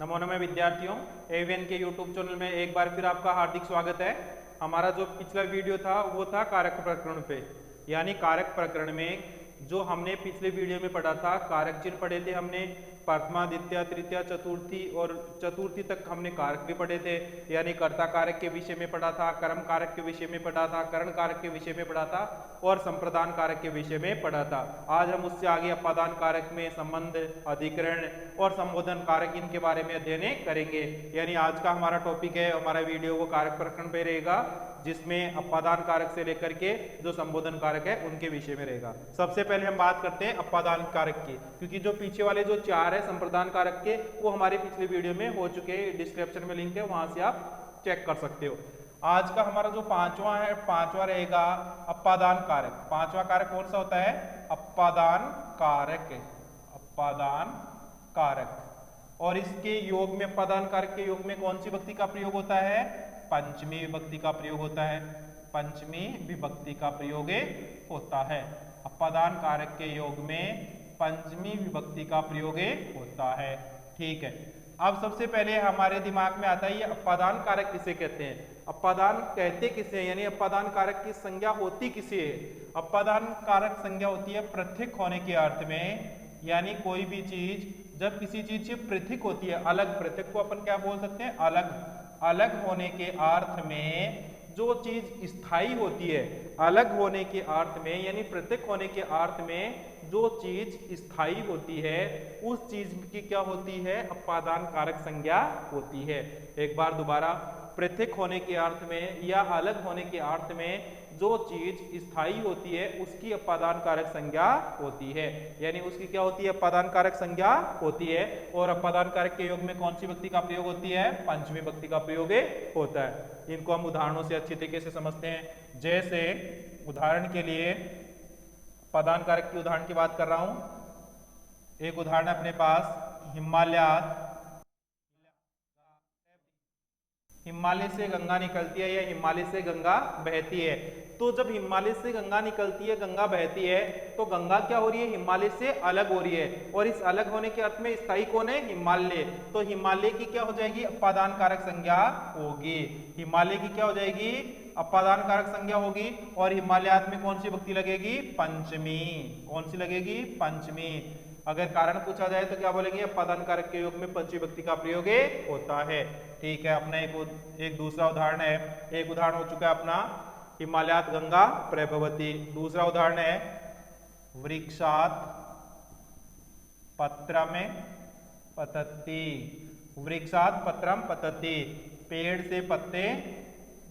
नमो नमः विद्यार्थियों, एवीएन के यूट्यूब चैनल में एक बार फिर आपका हार्दिक स्वागत है। हमारा जो पिछला वीडियो था वो था कारक प्रकरण पे, यानी कारक प्रकरण में जो हमने पिछले वीडियो में पढ़ा था कारक चिन्ह पढ़े थे हमने, प्रथमा द्वितीय तृतीय चतुर्थी और चतुर्थी तक हमने कारक भी पढ़े थे, यानी कर्ता कारक के विषय में पढ़ा था, कर्म कारक के विषय में पढ़ा था, करण कारक के विषय में पढ़ा था और संप्रदान कारक के विषय में पढ़ा था। आज हम उससे आगे अपादान कारक में संबंध, अधिकरण और संबोधन कारक इनके बारे में अध्ययन करेंगे। यानी आज का हमारा टॉपिक है, हमारा वीडियो वो कारक प्रकरण पे रहेगा, जिसमें अपादान कारक से लेकर के जो संबोधन कारक है उनके विषय में रहेगा। सबसे पहले हम बात करते हैं अपादान कारक की, क्योंकि जो पीछे वाले जो चार है संप्रदान कारक के वो हमारे पिछले वीडियो में हो चुके हैं। डिस्क्रिप्शन में लिंक है, वहां से आप चेक कर सकते हो। आज का हमारा जो पांचवा रहेगा अपादान कारक। पांचवा कारक कौन सा होता है? अपादान कारक। अपादान कारक। और इसके योग में, अपादान कारक के योग में कौन सी विभक्ति का प्रयोग होता है? पंचमी विभक्ति का प्रयोग होता है। पंचमी विभक्ति का प्रयोग होता है। अपादान कारक के योग में पंचमी विभक्ति का प्रयोग होता है। ठीक है, अब सबसे पहले हमारे दिमाग में आता है ये अपादान कारक किसे कहते हैं? अपादान कहते किसे हैं, यानी अपादान कारक की संज्ञा होती किसे है? अपादान कारक संज्ञा होती है पृथक होने के अर्थ में, यानी कोई भी चीज जब किसी चीज से पृथक होती है, अलग, पृथक को अपन क्या बोल सकते हैं? अलग। अलग होने के अर्थ में जो चीज स्थायी होती है, अलग होने के अर्थ में यानी पृथक होने के अर्थ में जो चीज स्थायी होती है उस चीज की क्या होती है? अपादान कारक संज्ञा होती है। एक बार दोबारा, पृथक होने के अर्थ में या अलग होने के अर्थ में जो चीज स्थायी होती है उसकी अपादान कारक संज्ञा होती है, यानी उसकी क्या होती है? अपादान कारक संज्ञा होती है। और अपादान कारक के योग में कौन सी विभक्ति का प्रयोग होती है? पंचमी विभक्ति का प्रयोग होता है। इनको हम उदाहरणों से अच्छी तरीके से समझते हैं। जैसे उदाहरण के लिए अपादान कारक की उदाहरण की बात कर रहा हूं। एक उदाहरण अपने पास, हिमालय से गंगा निकलती है या हिमालय से गंगा बहती है। तो जब हिमालय से गंगा निकलती है, गंगा बहती है, तो गंगा क्या हो रही है? हिमालय से अलग हो रही है। और इस अलग होने के अर्थ में स्थायी कौन है? हिमालय। तो हिमालय की क्या हो जाएगी? अपादान कारक संज्ञा होगी। हिमालय की क्या हो जाएगी? अपादान कारक संज्ञा होगी। और हिमालयात में कौन सी विभक्ति लगेगी? पंचमी। कौन सी लगेगी? पंचमी। अगर कारण पूछा जाए तो क्या बोलेंगे? अपादान कारक के योग में पंचमी विभक्ति का प्रयोग होता है। ठीक है, अपना एक दूसरा उदाहरण है। एक उदाहरण हो चुका है अपना हिमालयात गंगा प्रभवती। दूसरा उदाहरण है वृक्षात पत्रम पतति। वृक्षात पत्रम पतति, पेड़ से पत्ते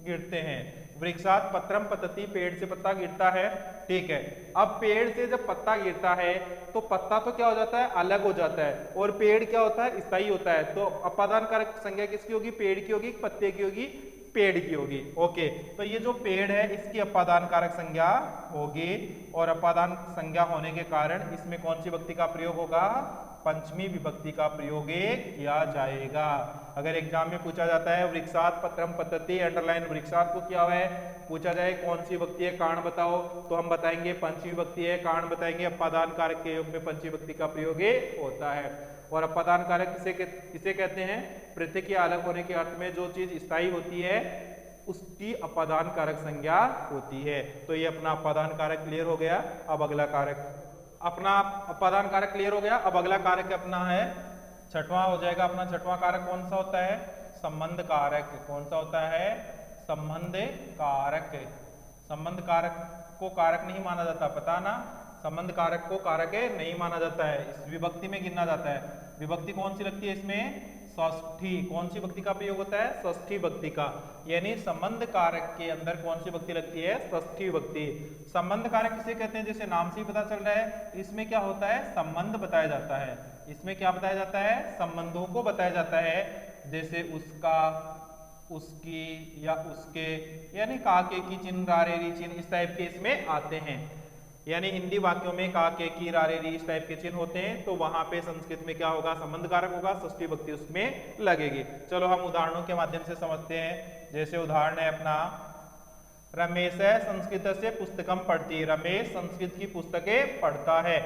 गिरते हैं। वृक्षात पत्रम पतति, पेड़ से पत्ता गिरता है। ठीक है, अब पेड़ से जब पत्ता गिरता है तो पत्ता तो क्या हो जाता है? अलग हो जाता है। और पेड़ क्या होता है? स्थायी होता है। तो अपादान कारक संज्ञा किसकी होगी? पेड़ की होगी, पत्ते की होगी? पेड़ की होगी। ओके, तो ये जो पेड़ है इसकी अपादान कारक संज्ञा होगी। और अपादान संज्ञा होने के कारण इसमें कौन सी विभक्ति का प्रयोग होगा? पंचमी विभक्ति का प्रयोग किया जाएगा। अगर एग्जाम में पूछा जाता है वृक्षात पत्रम पतति, अंडरलाइन वृक्षात को क्या है, पूछा जाए कौन सी विभक्ति है, कारण बताओ, तो हम बताएंगे पंचमी विभक्ति है। कारण बताएंगे अपादान कारक के योग में पंचमी विभक्ति का प्रयोग होता है। और अपादान कारक किसे कहते हैं? पृथक या अलग होने के अर्थ में जो चीज स्थायी होती है उसकी अपादान कारक संज्ञा होती है। तो ये अपना अपादान कारक क्लियर हो गया। अब अगला कारक, अपना अपादान कारक क्लियर हो गया। अब अगला कारक अपना है छठवां हो जाएगा। अपना छठवां कारक कौन सा होता है? संबंध कारक। कौन सा होता है? संबंध कारक। संबंध कारक को कारक नहीं माना जाता, पता ना? संबंध कारक को कारक नहीं माना जाता है, इस विभक्ति में गिना जाता है। विभक्ति कौन सी लगती है इसमें? षष्ठी। कौन सी विभक्ति का प्रयोग होता है? षष्ठी विभक्ति का। यानी संबंध कारक के अंदर कौन सी विभक्ति लगती है? षष्ठी विभक्ति। संबंध कारक किसे कहते हैं? जैसे नाम से ही पता चल रहा है, इसमें क्या होता है? संबंध बताया जाता है। इसमें क्या बताया जाता है? संबंधों को बताया जाता है। जैसे उसका, उसकी या उसके, यानी का के की चिन्ह, रारे री चिन्ह, इस टाइप के इसमें आते हैं। यानी हिंदी वाक्यों में का के की रारे री इस टाइप के चिन्ह होते हैं, तो वहां पे संस्कृत में क्या होगा? संबंध कारक होगा, षष्ठी विभक्ति उसमें लगेगी। चलो हम उदाहरणों के माध्यम से समझते हैं। जैसे उदाहरण है अपना, रमेश संस्कृत से पुस्तकम पढ़ती। रमेश संस्कृत की पुस्तकें पढ़ता है।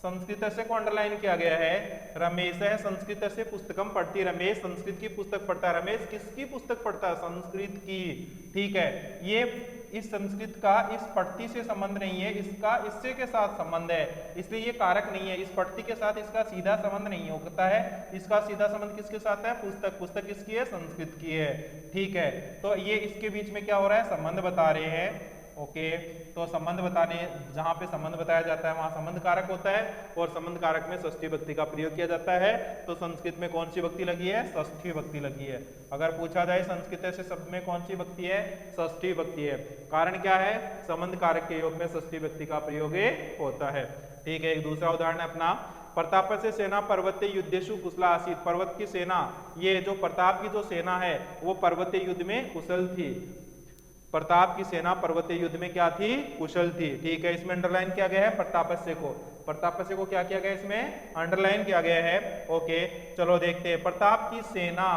संस्कृतस्य को अंडरलाइन किया गया है। रमेश है संस्कृतस्य पुस्तकम पढ़ती, रमेश संस्कृत की पुस्तक पढ़ता है। रमेश किसकी पुस्तक पढ़ता है? संस्कृत की। ठीक है, ये इस संस्कृत का इस पढ़ती से संबंध नहीं है, इसका इससे के साथ संबंध है, इसलिए ये कारक नहीं है। इस पढ़ती के साथ इसका सीधा संबंध नहीं होता है, इसका सीधा संबंध किसके साथ है? पुस्तक। पुस्तक किसकी है? संस्कृत की है। ठीक है, तो ये इसके बीच में क्या हो रहा है? संबंध बता रहे हैं। ओके, तो संबंध बताने, जहां पे संबंध बताया जाता है वहां संबंध कारक होता है, और संबंध कारक में षष्ठी विभक्ति का प्रयोग किया जाता है। तो संस्कृत में कौन सी विभक्ति लगी है? षष्ठी विभक्ति लगी है। अगर पूछा जाए संस्कृत से शब्द में कौन सी विभक्ति है? षष्ठी विभक्ति है। कारण क्या है? संबंध कारक के योग में षष्ठी विभक्ति का प्रयोग होता है। ठीक है, एक दूसरा उदाहरण है अपना, प्रताप से सेना पर्वतीय युद्धेषु कुशला आसीत। पर्वत की सेना, ये जो प्रताप की जो सेना है वो पर्वतीय युद्ध में कुशल थी। प्रताप की सेना पर्वतीय युद्ध में क्या थी? कुशल थी। ठीक है, इसमें अंडरलाइन किया गया है प्रतापस्य को। प्रतापस्य को क्या किया गया? इसमें अंडरलाइन किया गया है। ओके, चलो देखते हैं। प्रताप की सेना,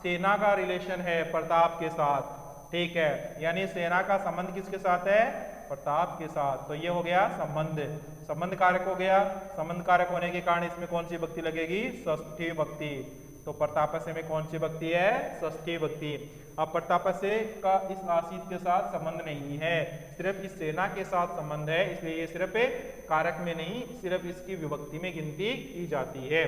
सेना का रिलेशन है प्रताप के साथ। ठीक है, यानी सेना का संबंध किसके साथ है? प्रताप के साथ। तो ये हो गया संबंध, संबंध कारक हो गया। संबंध कारक होने के कारण इसमें कौन सी विभक्ति लगेगी? षष्ठी विभक्ति। तो प्रतापस्य में कौन सी विभक्ति है? षष्ठी विभक्ति। अब प्रतापस्य का इस आसीत के साथ संबंध नहीं है, सिर्फ इस सेना के साथ संबंध है, इसलिए ये सिर्फ कारक में नहीं, सिर्फ इसकी विभक्ति में गिनती की जाती है।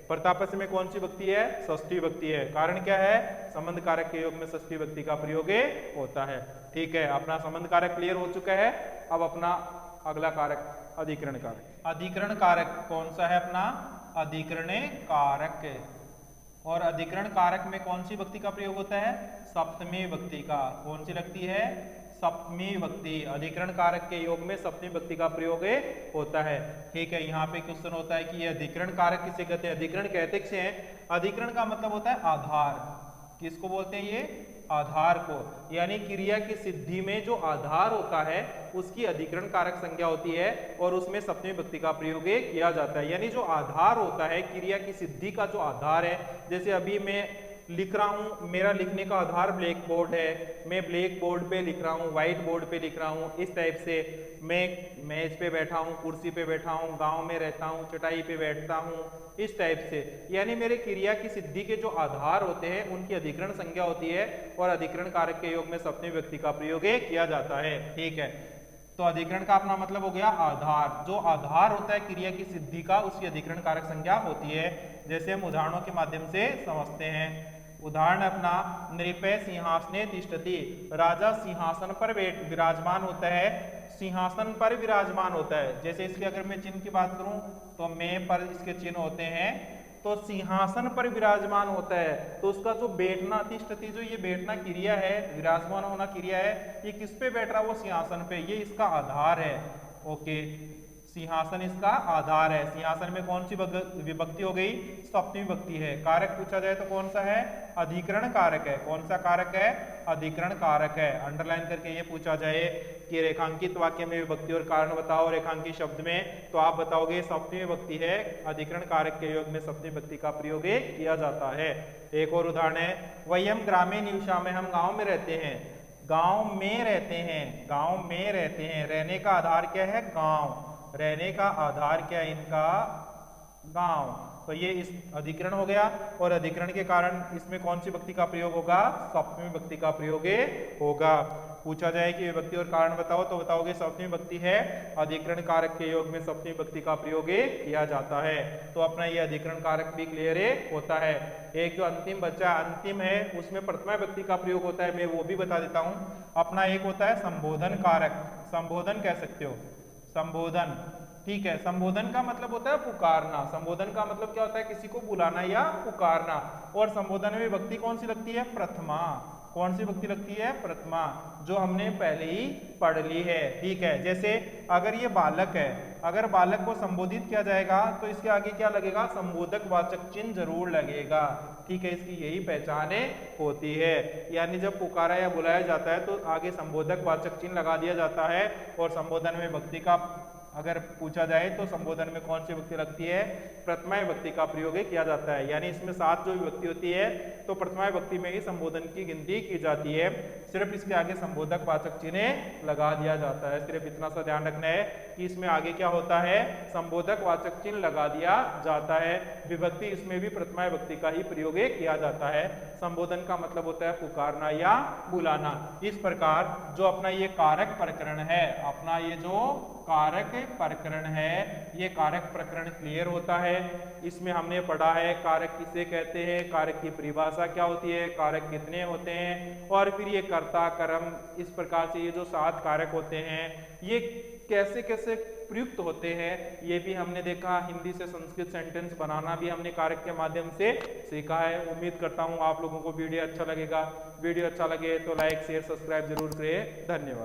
प्रतापस्य में कौन सी विभक्ति है? षष्ठी विभक्ति है। कारण क्या है? संबंध कारक के योग में षष्ठी विभक्ति का प्रयोग होता है। ठीक है, अपना संबंध कारक क्लियर हो चुका है। अब अपना अगला कारक अधिकरण कारक। अधिकरण कारक कौन सा है अपना? अधिकरण कारक। और अधिकरण कारक में कौन सी विभक्ति का प्रयोग होता है? सप्तमी विभक्ति का। कौन सी लगती है? सप्तमी विभक्ति। अधिकरण कारक के योग में सप्तमी विभक्ति का प्रयोग होता है। ठीक है, यहाँ पे क्वेश्चन होता है कि ये अधिकरण कारक किसे कहते हैं? अधिकरण कहते किसे हैं? अधिकरण का मतलब होता है आधार। किसको बोलते हैं? ये आधार को, यानी क्रिया की सिद्धि में जो आधार होता है उसकी अधिकरण कारक संज्ञा होती है, और उसमें सप्तमी विभक्ति का प्रयोग किया जाता है। यानी जो आधार होता है, क्रिया की सिद्धि का जो आधार है, जैसे अभी मैं लिख रहा हूँ, मेरा लिखने का आधार ब्लैक बोर्ड है, मैं ब्लैक बोर्ड पे लिख रहा हूँ, व्हाइट बोर्ड पे लिख रहा हूँ, इस टाइप से। मैं मेज पे बैठा हूँ, कुर्सी पे बैठा हूँ, गांव में रहता हूँ, चटाई पे बैठता हूँ, इस टाइप से। यानी मेरे क्रिया की सिद्धि के जो आधार होते हैं उनकी अधिकरण संज्ञा होती है, और अधिकरण कारक के योग में सप्तमी विभक्ति का प्रयोग किया जाता है। ठीक है, तो अधिकरण का अपना मतलब हो गया आधार। जो आधार होता है क्रिया की सिद्धि का, उसकी अधिकरण कारक संज्ञा होती है। जैसे हम उदाहरणों के माध्यम से समझते हैं। उदाहरण अपना, नृपे सिंहासने तिष्ठति। राजा सिंहासन पर विराजमान होता है, सिंहासन पर विराजमान होता है। जैसे इसके अगर मैं चिन्ह की बात करूं तो मैं पर इसके चिन्ह होते हैं, तो सिंहासन पर विराजमान होता है, तो उसका जो बैठना, तिष्ठति, जो ये बैठना क्रिया है, विराजमान होना क्रिया है, ये किस पे बैठ रहा है? वो सिंहासन पे, ये इसका आधार है। ओके, सिंहासन इसका आधार है। सिंहासन में कौन सी विभक्ति हो गई? सप्तमी विभक्ति है। कारक पूछा जाए तो कौन सा है? अधिकरण कारक है। कौन सा कारक है? अधिकरण कारक है। अंडरलाइन करके ये पूछा जाए कि रेखांकित वाक्य में विभक्ति और कारण बताओ रेखांकित शब्द में, तो आप बताओगे सप्तमी विभक्ति है, अधिकरण कारक के योग में सप्तमी विभक्ति का प्रयोग किया जाता है। एक और उदाहरण है, वयम ग्रामे निवसा में, हम गांव में रहते हैं, गांव में रहते हैं, गांव में रहते हैं। रहने का आधार क्या है? गांव। रहने का आधार क्या है इनका? गांव। तो ये इस अधिकरण हो गया, और अधिकरण के कारण इसमें कौन सी विभक्ति का प्रयोग होगा? सप्तमी विभक्ति का प्रयोग होगा। पूछा जाए कि विभक्ति और कारण बताओ, तो बताओगे सप्तमी विभक्ति है, अधिकरण कारक के योग में सप्तमी विभक्ति का प्रयोग किया जाता है। तो अपना ये अधिकरण कारक भी क्लियर होता है। एक जो अंतिम बच्चा अंतिम है उसमें प्रथमा विभक्ति का प्रयोग होता है, मैं वो भी बता देता हूँ। अपना एक होता है संबोधन कारक, संबोधन कह सकते हो, संबोधन। ठीक है, संबोधन का मतलब होता है पुकारना। संबोधन का मतलब क्या होता है? किसी को बुलाना या पुकारना। और संबोधन में विभक्ति कौन सी लगती है? प्रथमा। कौन सी विभक्ति लगती है? प्रथमा, जो हमने पहले ही पढ़ ली है। ठीक है, जैसे अगर ये बालक है, अगर बालक को संबोधित किया जाएगा तो इसके आगे क्या लगेगा? संबोधक वाचक चिन्ह जरूर लगेगा। ठीक है, इसकी यही पहचान होती है। यानी जब पुकारा या बुलाया जाता है तो आगे संबोधक वाचक चिन्ह लगा दिया जाता है। और संबोधन में विभक्ति का अगर पूछा जाए तो संबोधन में कौन सी विभक्ति लगती है? प्रथमा विभक्ति का प्रयोग किया जाता है। यानी इसमें 7 जो विभक्ति होती है तो प्रथमा विभक्ति में ही संबोधन की गिनती की जाती है। सिर्फ इसके आगे संबोधक वाचक चिन्ह लगा दिया जाता है। सिर्फ इतना सा ध्यान रखना है। कि इसमें आगे क्या होता है, संबोधक वाचक चिन्ह लगा दिया जाता है। विभक्ति इसमें भी प्रथमा विभक्ति का ही प्रयोग किया जाता है। संबोधन का मतलब होता है पुकारना या बुलाना। इस प्रकार जो अपना ये कारक प्रकरण है, अपना ये जो कारक प्रकरण है, ये कारक प्रकरण क्लियर होता है। इसमें हमने पढ़ा है कारक किसे कहते हैं, कारक की परिभाषा क्या होती है, कारक कितने होते हैं, और फिर ये कर्ता कर्म, इस प्रकार से ये जो 7 कारक होते हैं ये कैसे कैसे प्रयुक्त होते हैं ये भी हमने देखा। हिंदी से संस्कृत सेंटेंस बनाना भी हमने कारक के माध्यम से सीखा है। उम्मीद करता हूँ आप लोगों को वीडियो अच्छा लगेगा। वीडियो अच्छा लगे तो लाइक शेयर सब्सक्राइब जरूर करें। धन्यवाद।